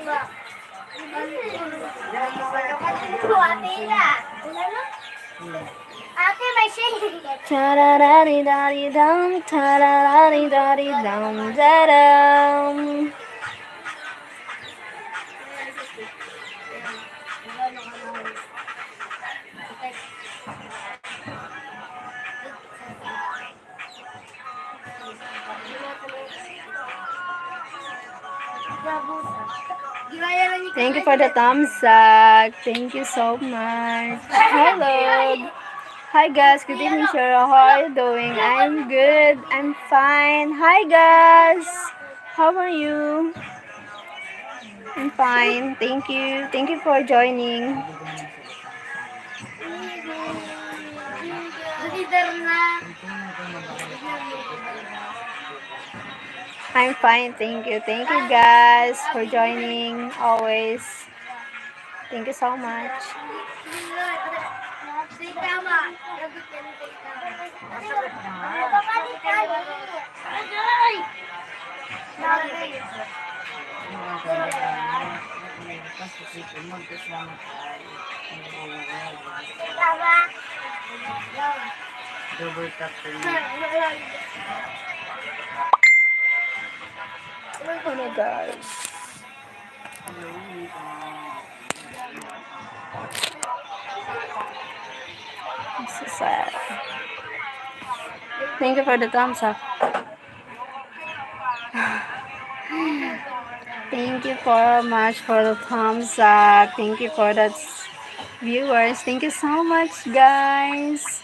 Ate, may shake. Ta-da-da-dee-da-dee-dum, ta-da-da-dee-da-dee-dum, da-dum. Thank you for the thumbs up. Thank you so much. Hello. Hi guys, good evening, Sheryl. How are you doing? I'm good. I'm fine. Hi guys. How are you? I'm fine. Thank you. Thank you for joining. I'm fine. Thank you. Thank you guys for joining always. Thank you so much. Oh my gosh. This is sad. Thank you for the thumbs up. Thank you so much for the thumbs up. Thank you for the viewers. Thank you so much, guys.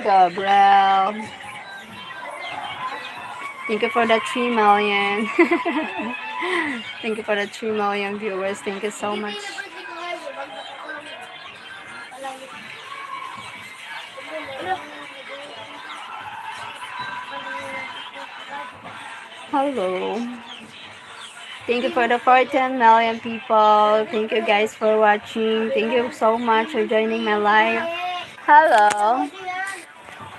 Gabriel. Thank you for the 3 million. Thank you for the 3 million viewers. Thank you so much. Hello. Thank you for the 14 million people. Thank you guys for watching. Thank you so much for joining my live. Hello.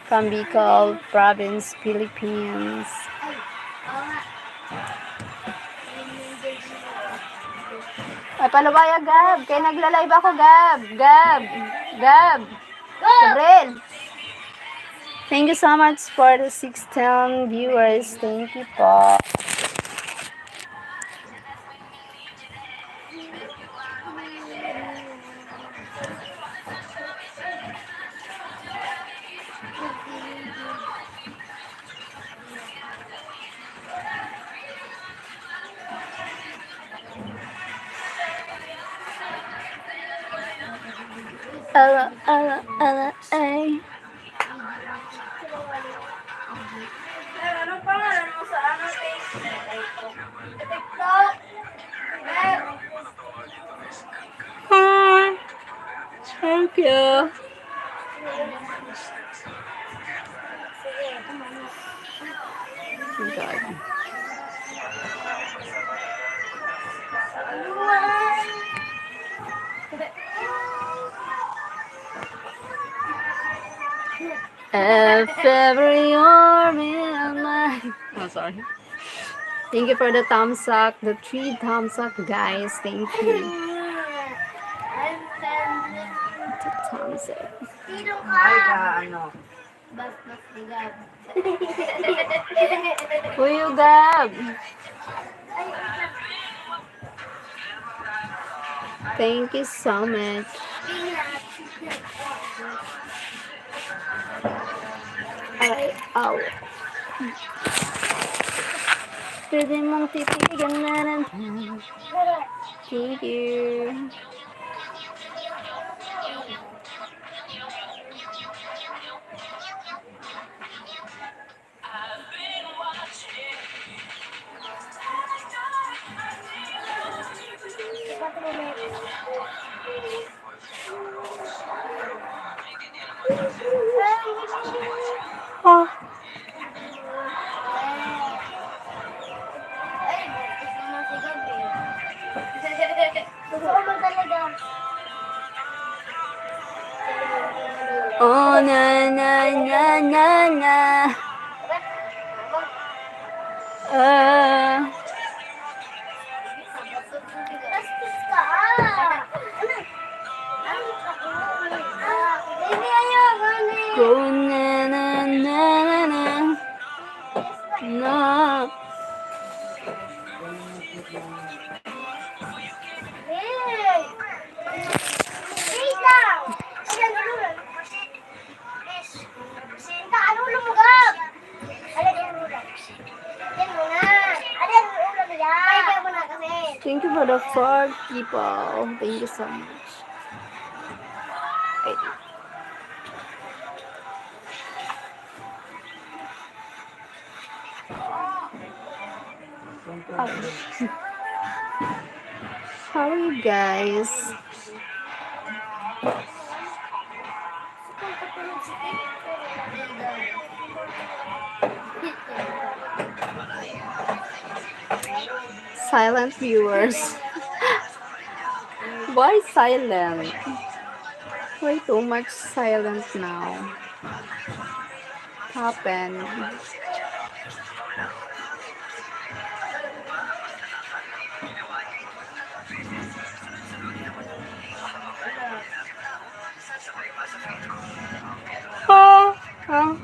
From Bicol province, Philippines. Ay, paano ba yan, Gab? Kaya nagla-live ako, Gab. Gab. Gabriel. Thank you so much for the 16 viewers. Thank you po. Ay. Anong pangalan mo sa TikTok? Hi. Thank you. God. If ever you're in my... Oh, sorry. Thank you for the thumbs up, the 3 thumbs up, guys. Thank you. The thumbs up. Who you, Gab? Thank you so much. Ow. Pwede mong titigan na rin. Thank you. na na. Ah. Tastis ka. Baby, ayaw. Gani. Go na na na na na. No. Hey. Wait lang. Ayan, ano lang. Sinta, ano lumugab? Ayan, ano lang. Ayan mo na. Ayan, ulam yan. Kaya mo na kasi. Thank you for the 4 people. Thank you so much. Wait. How are you guys? Silent viewers. Why silent? Why too much silent now? Happened. Oh, oh.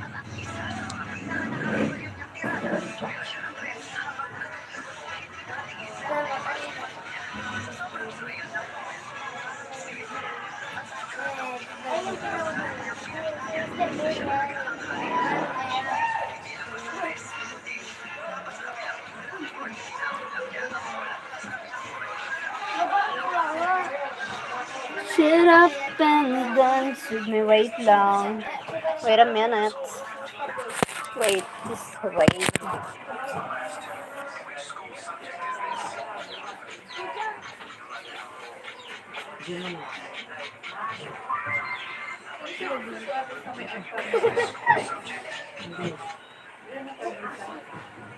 Shut up and dance with me. Wait long. Wait a minute. Wait, just wait.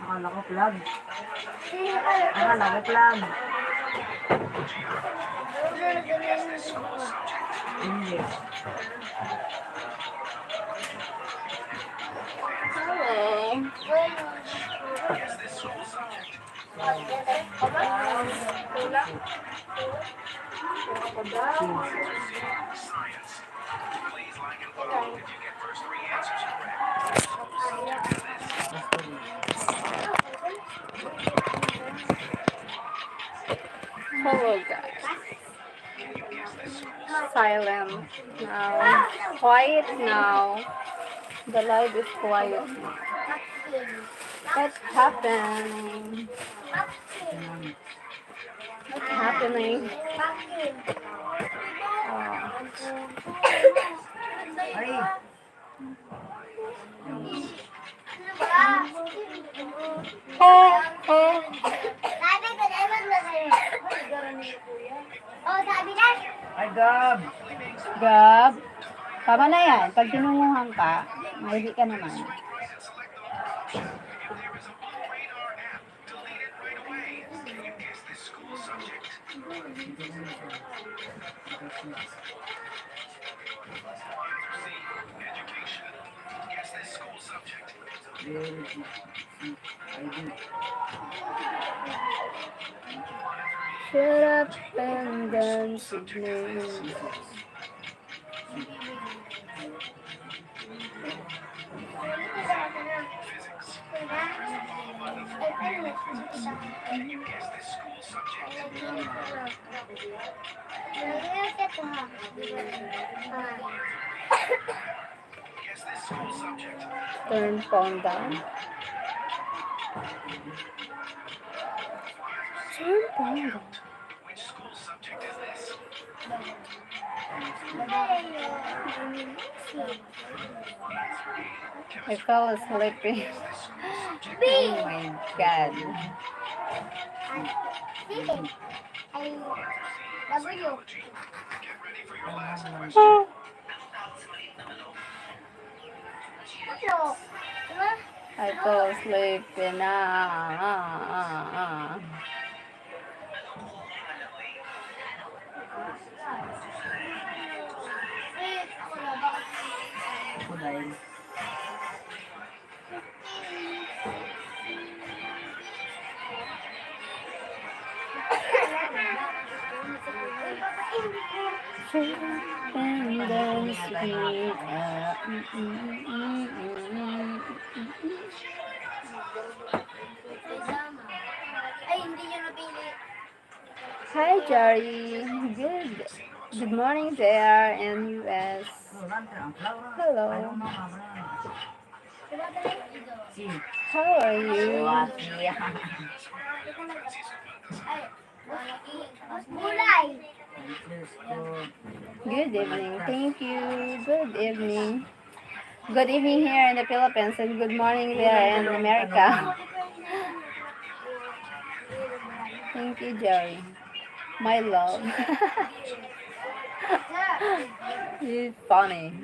Akala ko plug. Akala ko plug. Hindi. Hello. Hello guys. Silent now. Quiet now. The live is quiet. What's happening? What's happening? Ay! Sabi ko, dapat na sa'yo. Oh, sabi na. Ay, Gab! Gab, tama na yan. Pag tinunguhan ka, mahihi ka naman. Shut up and dance with me. Turn phone down. Turn phone down. I fell asleep. Oh my god. I fell asleep and Ako dahil And then sweet. Ay, hindi niya napili. Hi, Jari. Good morning there in US. Hello. Diba talaga? Si. How are you? Ay, gulay. Good evening. Thank you. Good evening. Good evening here in the Philippines and good morning there in America. Thank you, Jerry. My love. You're funny.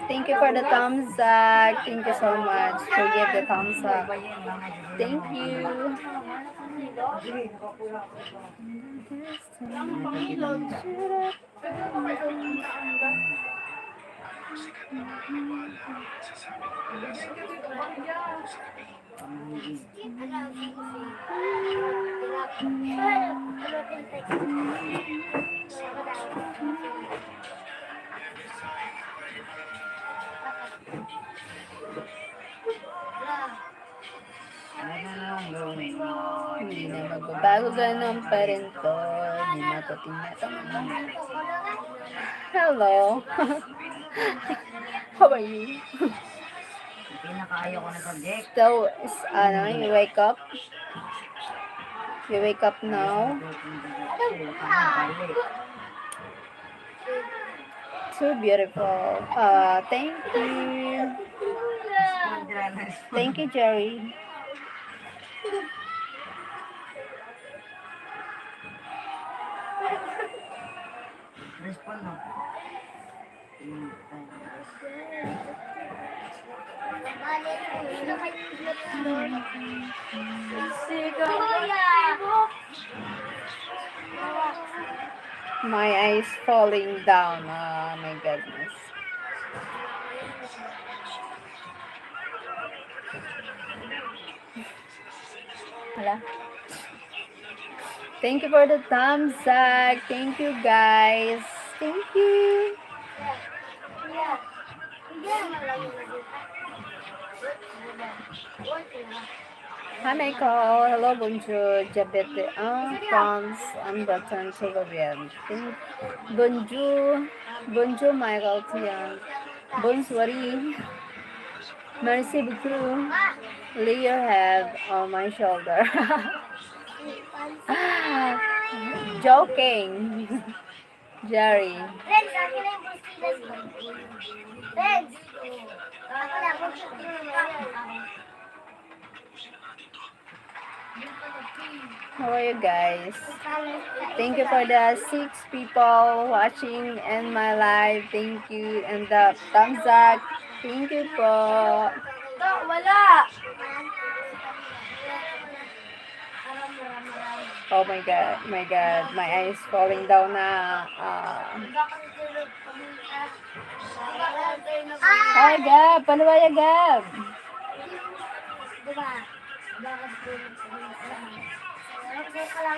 Thank you for the thumbs up. Thank you so much for give the thumbs up. Thank you. Hindi na magbabago, ganun pa rin to. Hindi matatingnan. Hello. How are you? Pinakaayaw ko na subject. So, you wake up? You wake up now? So beautiful. Thank you. Thank you, Jerry. Respond mo. My eyes falling down. Oh my goodness. Hala. Thank you for the thumbs up. Thank you, guys. Thank you. Hi, Michael. Hello, bonjour. Diabete en France, en Bretagne, tout va bien. Bonjour. Bonjour, Michael. Tiens. Bonsoir. Merci beaucoup. Lay your head on my shoulder. Joking. Jerry. Friends, akin na yung Brustilas ko. Friends! Ako na, tingnan mo yan. How are you guys? Thank you for the 6 people watching in my live. Thank you. And the thumbs up. Thank you po. Wala! Oh my God. My God. My eyes falling down na. Hi, Gab. Panuwaya, Gab. Diba? Bakit tulog sa Kasi ka lang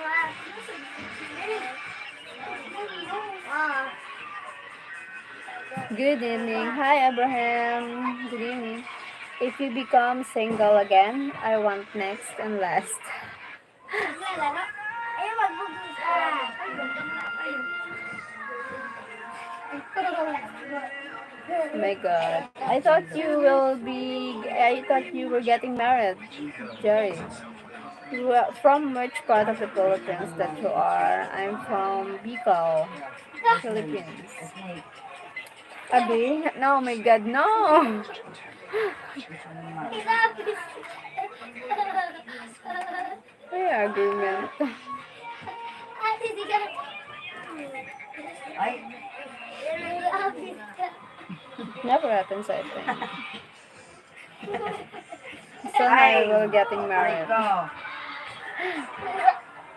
Good evening. Hi, Abraham. Good evening. If you become single again, I want next and last. Ayun, magbubus ka. Oh my God. I thought you were getting married, Jerry. From which part of the Philippines that you are? I'm from Bicol, Philippines. Abi? No, oh my God, no! May argument. Ate, di ka. Ay, Never happens, I think. Soon I will getting married. ito.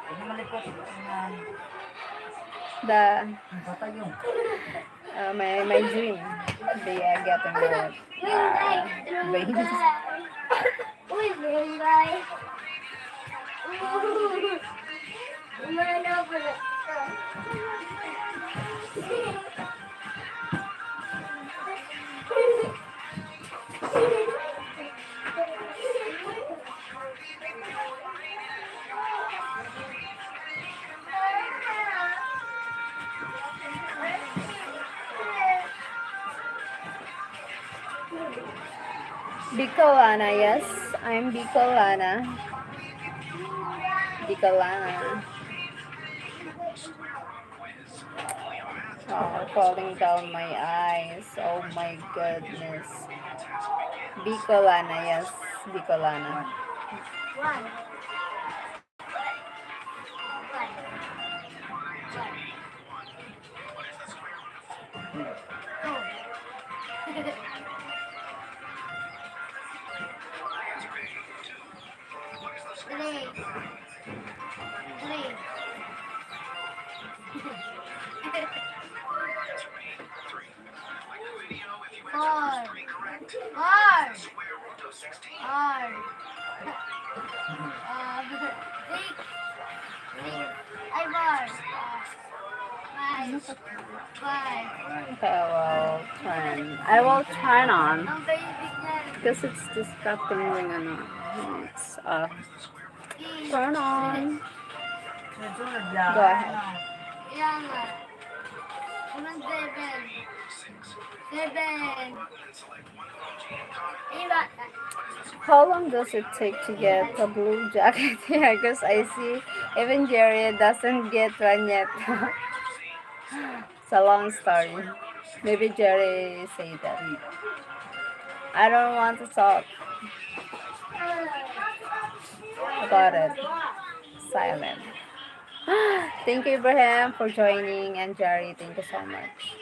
Ano malikot? The Patay yung. my dream be getting the veins. Uy, Bengay. Umano ko na ito. Bicolana, yes, I'm Bicolana. Bicolana. Oh, falling down my eyes. Oh my goodness. Bicolana, yes, Bicolana. One. Three. Three. Four. Four. Four. Six. Ay, four. Five. Five. Okay, I will turn on Ang basic niyan. because it's distracting ring ano. It's Six. turn on. Sunod lang. Go ahead. Yan nga. Unang seven. Seven. Iba. How long does it take to get a blue jacket here? Because I see even Jerry doesn't get one yet. It's a long story. Maybe Jerry say that. I don't want to talk about it. Silent. Thank you, Ibrahim, for joining, and Jerry, thank you so much.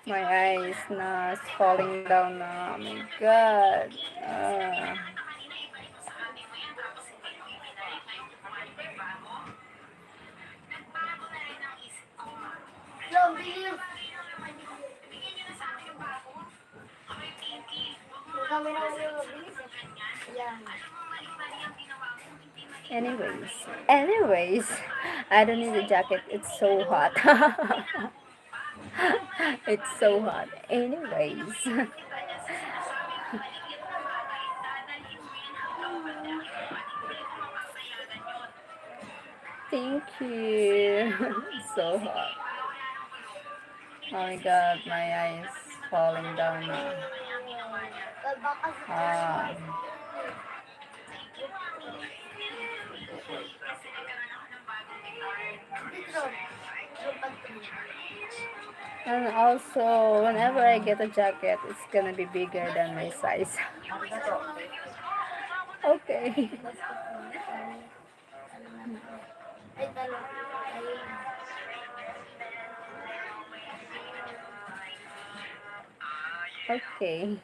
My eyes na is falling down na. Oh my God. No, bilis. Kami na bilis. Yan. Anyways, I don't need a jacket. It's so hot. It's so hot. Anyways. Thank you. So hot. Oh my God, my eyes falling down now. Baka sa Ah. dito. And also, whenever I get a jacket, it's gonna be bigger than my size. Okay. Ay, talo. Okay.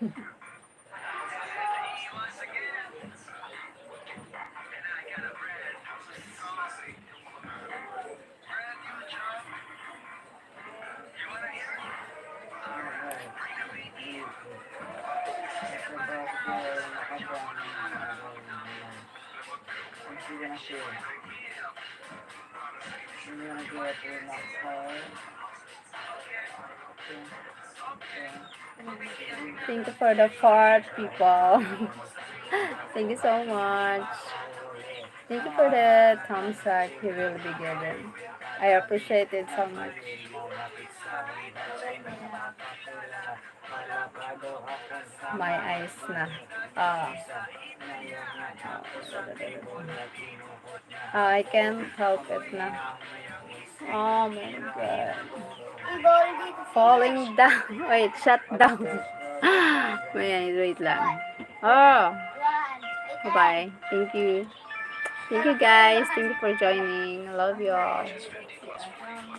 Thank you for the part, people. Thank you so much. Thank you for the thumbs up. You will be given. I appreciate it so much. My eyes na. I can't help it na. Oh my God. Ibol dito. Falling down. Wait, shut down. Wait lang. Oh, Yan. bye-bye. Thank you. Thank you guys. Thank you for joining. I love you all. One.